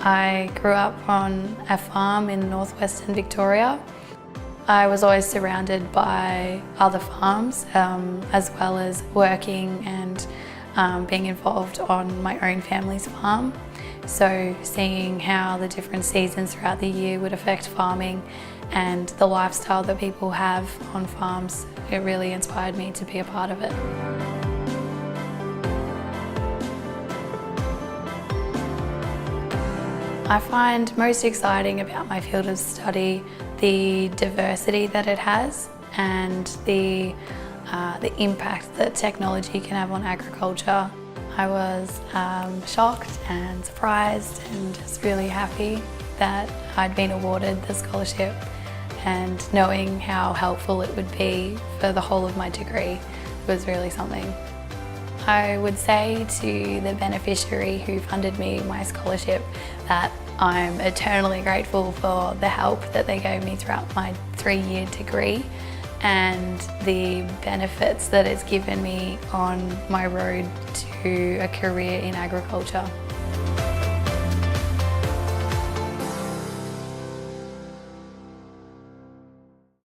I grew up on a farm in northwestern Victoria. I was always surrounded by other farms, as well as working and being involved on my own family's farm. So seeing how the different seasons throughout the year would affect farming and the lifestyle that people have on farms, it really inspired me to be a part of it. I find most exciting about my field of study the diversity that it has and the impact that technology can have on agriculture. I was shocked and surprised and just really happy that I'd been awarded the scholarship, and knowing how helpful it would be for the whole of my degree was really something. I would say to the beneficiary who funded me my scholarship that I'm eternally grateful for the help that they gave me throughout my 3-year degree and the benefits that it's given me on my road to a career in agriculture.